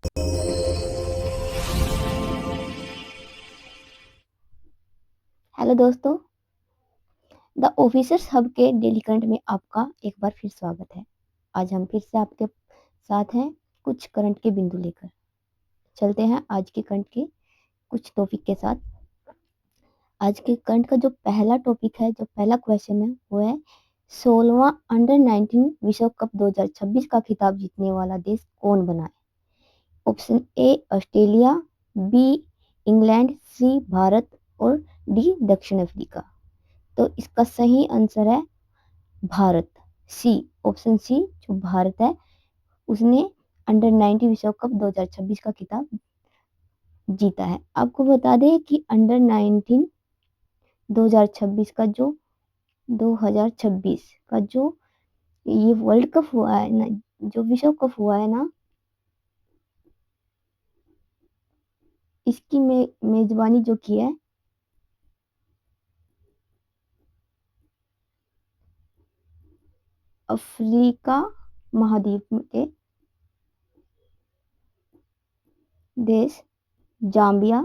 Hello दोस्तों, the officers hub के daily current में आपका एक बार फिर स्वागत है। आज हम फिर से आपके साथ हैं कुछ करंट के बिंदु लेकर। चलते हैं आज के करंट के कुछ टॉपिक के साथ। आज के करंट का जो पहला टॉपिक है, जो पहला क्वेश्चन है, वो है 16वां अंडर 19 विश्व कप 2026 का खिताब जीतने वाला देश कौन बना है? Option A Australia, B England, C Bharat और डी दक्षिण अफ्रीका। तो इसका सही आंसर है भारत। सी, ऑप्शन सी, जो भारत है उसने अंडर 19 विश्व कप 2026 का खिताब जीता है। आपको बता दें कि अंडर 19 2026 का जो 2026 का जो ये वर्ल्ड कप हुआ है ना, जो विश्व कप हुआ है ना, इसकी मेजबानी जो की है अफ्रीका महाद्वीप के देश जाम्बिया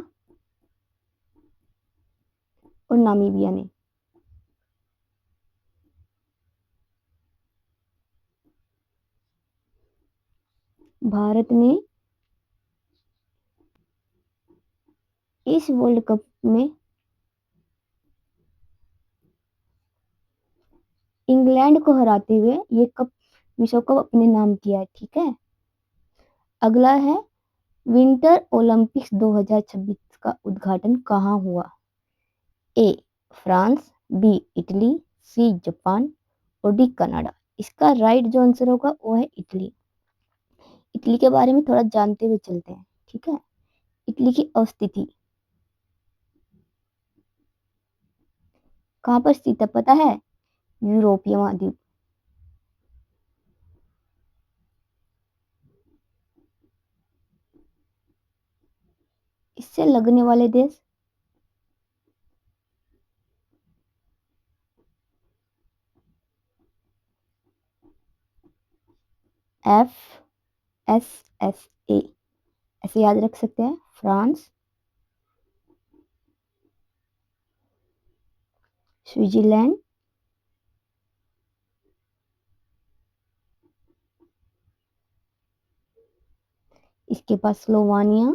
और नामीबिया ने। भारत ने इस वर्ल्ड कप में इंग्लैंड को हराते हुए ये कप विश्व कप अपने नाम किया है। ठीक है, अगला है विंटर ओलंपिक्स 2026 का उद्घाटन कहाँ हुआ? A France, B Italy, C Japan और डी कनाडा। इसका राइट जो आंसर होगा वो है इटली। इटली के बारे में थोड़ा जानते हुए चलते हैं। ठीक है, इटली की अवस्थिति कहाँ पर स्थित है पता है? यूरोपीय महाद्वीप। इससे लगने वाले देश एफ एस एस ए ऐसे याद रख सकते हैं। फ्रांस, स्विट्जरलैंड, इसके पास स्लोवानिया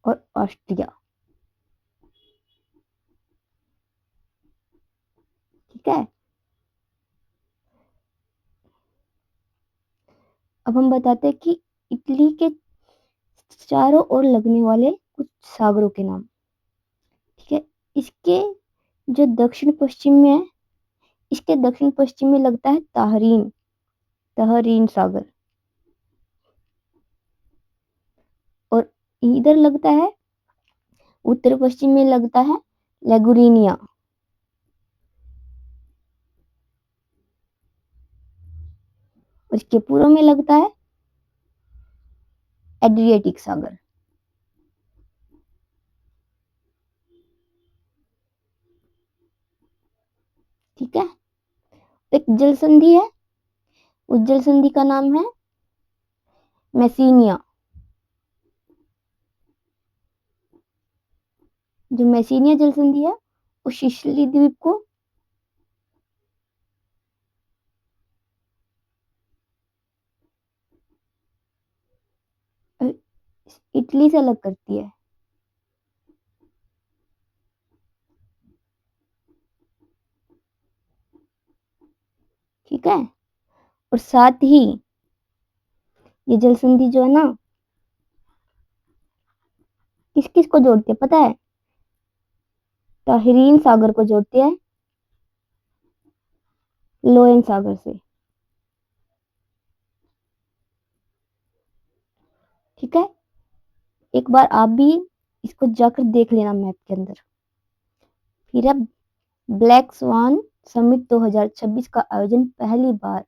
और ऑस्ट्रिया। ठीक है, अब हम बताते हैं कि इटली के चारों ओर लगने वाले कुछ सागरों के नाम। ठीक है, इसके जो दक्षिण पश्चिम में है, इसके दक्षिण पश्चिम में लगता है ताहरीन तहरीन सागर, और इधर लगता है उत्तर पश्चिम में लगता है लेगुरिनिया, और इसके पूर्व में लगता है एड्रियाटिक सागर। ठीक है, एक जल संधि है, उस जल संधि का नाम है मैसीनिया। जो मैसीनिया जल संधि है वो सिसिली द्वीप को इटली से अलग करती है। ठीक है, और साथ ही ये जल संधि जो है ना, किस किस को जोड़ती है पता है? ताहरीन सागर को जोड़ती है लोएन सागर से। ठीक है, एक बार आप भी इसको जाकर देख लेना मैप के अंदर। फिर अब ब्लैक स्वान समिट 2026 का आयोजन पहली बार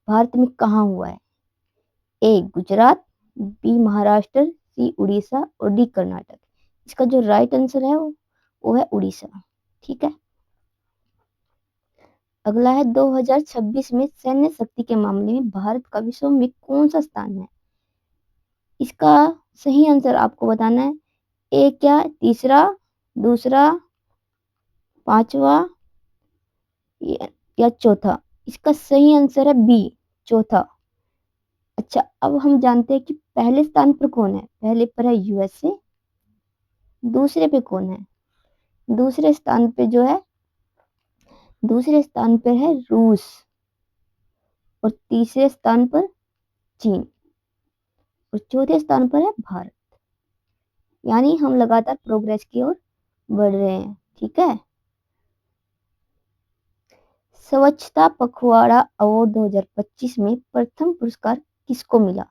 भारत में कहाँ हुआ है? ए गुजरात, बी महाराष्ट्र, सी उड़ीसा और डी कर्नाटक। इसका जो राइट आंसर है वो है उड़ीसा। ठीक है, अगला है 2026 में सैन्य शक्ति के मामले में भारत का विश्व में कौन सा स्थान है? इसका सही आंसर आपको बताना है। ए क्या, तीसरा, दूसरा, पांचवा या चौथा? इसका सही आंसर है बी, चौथा। अच्छा, अब हम जानते हैं कि पहले स्थान पर कौन है। पहले पर है यूएसए, दूसरे पे कौन है? दूसरे स्थान पे जो है, दूसरे स्थान पर है रूस, और तीसरे स्थान पर चीन, और चौथे स्थान पर है भारत। यानी हम लगातार प्रोग्रेस की ओर बढ़ रहे हैं। ठीक है। स्वच्छता पखवाड़ा अवार्ड 2025 में प्रथम पुरस्कार किसको मिला?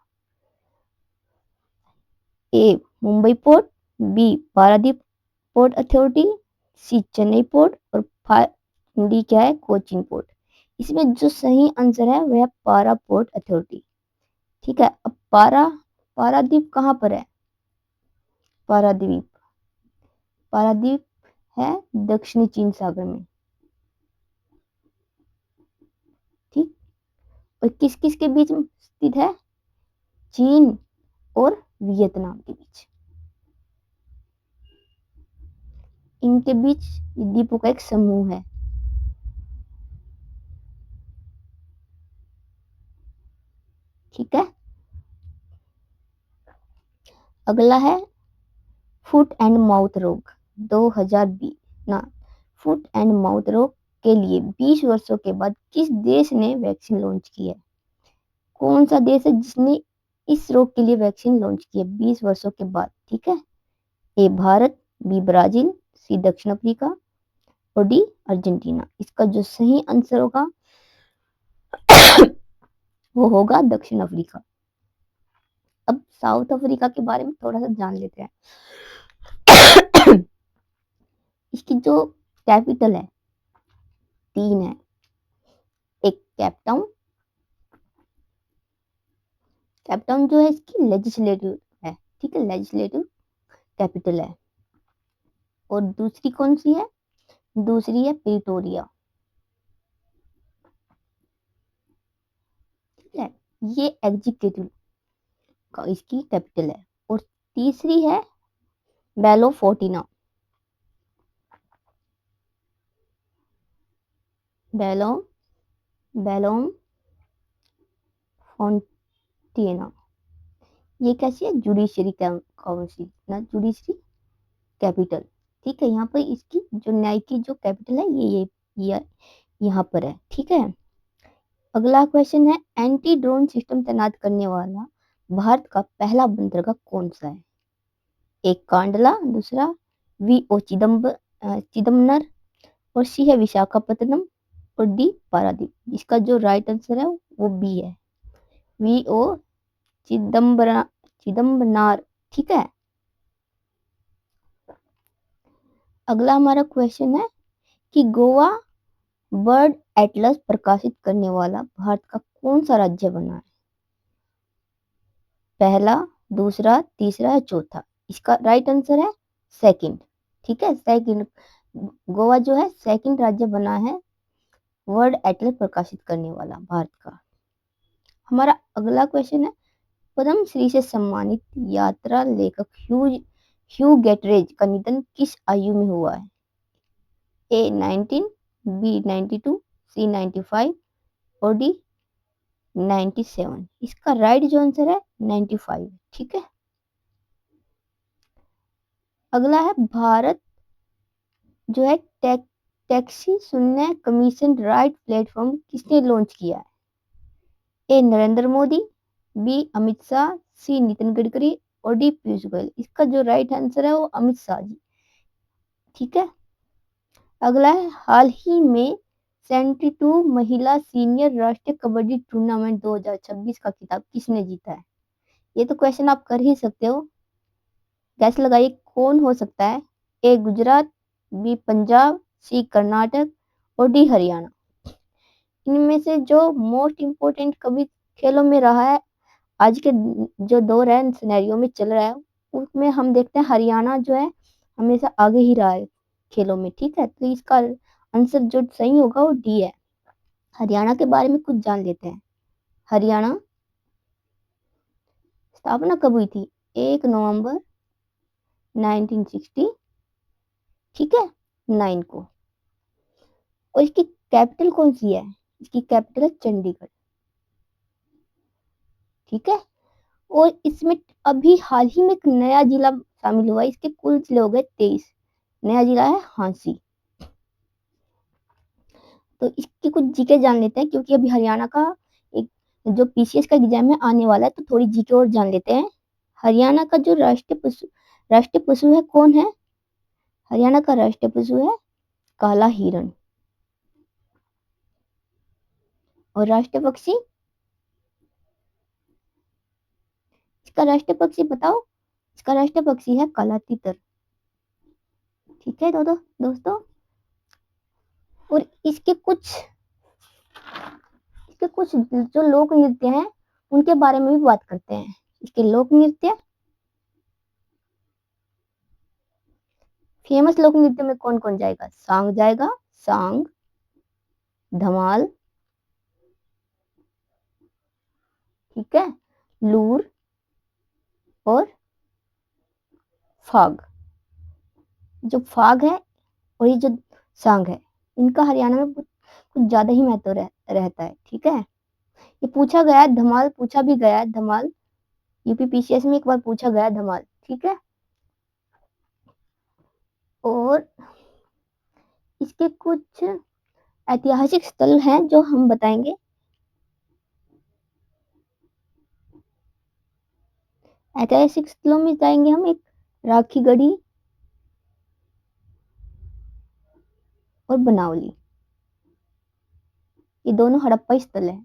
A Mumbai port, B Paradip port authority, C Chennai port, और डी क्या है, कोचीन पोर्ट। इसमें जो सही आंसर है वह है पारा पोर्ट अथॉरिटी। ठीक है। अब पारादीप कहाँ पर है? पारादीप पारादीप है दक्षिणी चीन सागर में। ठीक। और किस किस के बीच में स्थित है? चीन और वियतनाम के बीच। इनके बीच द्वीपों का एक समूह है। ठीक है। अगला है फुट एंड माउथ रोग 2020 ना, फुट एंड माउथ रोग के लिए 20 वर्षों के बाद किस देश ने वैक्सीन लॉन्च की है? कौन सा देश है जिसने इस रोग के लिए वैक्सीन लॉन्च की है 20 वर्षों के बाद? ठीक है। ए भारत, बी ब्राजील, सी दक्षिण अफ्रीका, और डी अर्जेंटीना। इसका जो सही आंसर होगा वो होगा दक्षिण अफ्रीका। अब साउथ अफ्रीका के बारे में थोड़ा सा जान लेते हैं। इसकी जो कैपिटल है, तीन है। एक केपटाउन, केपटाउन जो है इसकी लेजिस्लेटिव है। ठीक है, लेजिस्लेटिव कैपिटल है। और दूसरी कौन सी है? दूसरी है प्रिटोरिया। ठीक है, ये एग्जीक्यूटिव का इसकी कैपिटल है। और तीसरी है बेलोफोर्टिना, बेलो बेलोम फोंटिना। ये कैसी है? जुडिशरी काउंसिल ना, जुडिशरी कैपिटल। ठीक है, यहाँ पर इसकी जो न्याय की जो कैपिटल है ये यहाँ पर है। ठीक है। अगला क्वेश्चन है, एंटी ड्रोन सिस्टम तैनात करने वाला भारत का पहला बंदरगाह कौन सा है? एक कांडला, दूसरा वी ओ चिदम्बर, और सी है विशाखापत्तनम, और डी पारादीप। इसका जो राइट आंसर है वो बी है, वी ओ चिदम्बरनार। ठीक है। अगला हमारा क्वेश्चन है कि गोवा बर्ड एटलस प्रकाशित करने वाला भारत का कौन सा राज्य बना है? पहला, दूसरा, तीसरा या चौथा? इसका राइट आंसर है सेकंड। ठीक है, सेकंड। गोवा जो है सेकंड राज्य बना है वर्ल्ड एटलस प्रकाशित करने वाला भारत का। हमारा अगला क्वेश्चन है, पद्म श्री से सम्मानित यात्रा लेखक ह्यू गेटरेज का निधन किस आयु में हुआ है? ए 19, बी 92, सी 95, और डी 97। इसका राइट जो आंसर है 95। ठीक है। अगला है, भारत जो है टैक्सी शून्य कमीशन राइट प्लेटफॉर्म किसने लॉन्च किया है? ए नरेंद्र मोदी, बी अमित शाह, सी नितिन गडकरी, और डी पीयूष गोयल। इसका जो राइट आंसर है वो अमित शाह जी। ठीक है। अगला है, हाल ही में 72 महिला सीनियर राष्ट्रीय कबड्डी टूर्नामेंट 2026 का खिताब किसने जीता है? ये तो क्वेश्चन आप कर ही सकते हो। गैस लगाइए कौन हो सकता है? ए गुजरात, बी पंजाब, सी कर्नाटक, और डी हरियाणा। इनमें से जो मोस्ट इम्पोर्टेंट कभी खेलों में रहा है, आज के जो दौर है सिनेरियो में चल रहा है, उसमें हम देखते हैं हरियाणा जो है हमेशा आगे ही रहा है खेलों में। ठीक है, तो इसका आंसर जो सही होगा वो डी है, हरियाणा के बारे में कुछ जान लेते हैं। हरियाणा स्थापना कब हुई थी? 1 नवंबर 1960, ठीक है, 9 को। और इसकी कैपिटल कौन सी है? इसकी कैपिटल है चंडीगढ़, ठीक है। और इसमें अभी हाल ही में एक नया जिला शामिल हुआ है। इसके कुल जिले हो गए 23। नया जिला है हांसी। तो इसकी कुछ जीके जान लेते हैं, क्योंकि अभी हरियाणा का एक जो पीसीएस का एग्जाम है आने वाला है, तो थोड़ी जीके और जान लेते हैं। हरियाणा का जो राष्ट्रीय पशु है कौन है? हरियाणा का राष्ट्रीय पशु है काला हिरण। और राष्ट्रीय पक्षी? इसका राष्ट्रीय पक्षी बताओ। इसका राष्ट्रीय पक्षी है काला तीतर, ठीक है दोस्तों। और इसके कुछ जो लोक नृत्य हैं उनके बारे में भी बात करते हैं। इसके लोक नृत्य, फेमस लोक नृत्य में कौन कौन जाएगा? सांग जाएगा, सांग, धमाल, ठीक है, लूर और फाग। जो फाग है और ये जो सांग है, इनका हरियाणा में कुछ ज्यादा ही महत्व रहता है, ठीक है। ये पूछा गया है, धमाल पूछा भी गया है, धमाल यूपीपीसीएस में एक बार पूछा गया धमाल, ठीक है। और इसके कुछ ऐतिहासिक स्थल हैं जो हम बताएंगे। ऐतिहासिक स्थलों में जाएंगे हम। एक राखी गढ़ी और बनावली, ये दोनों हड़प्पा स्थल है।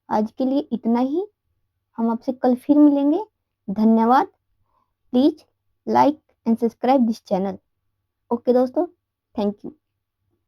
आज के लिए इतना ही। हम आपसे कल फिर मिलेंगे। धन्यवाद। Please like and subscribe this channel. Okay दोस्तों, थैंक यू।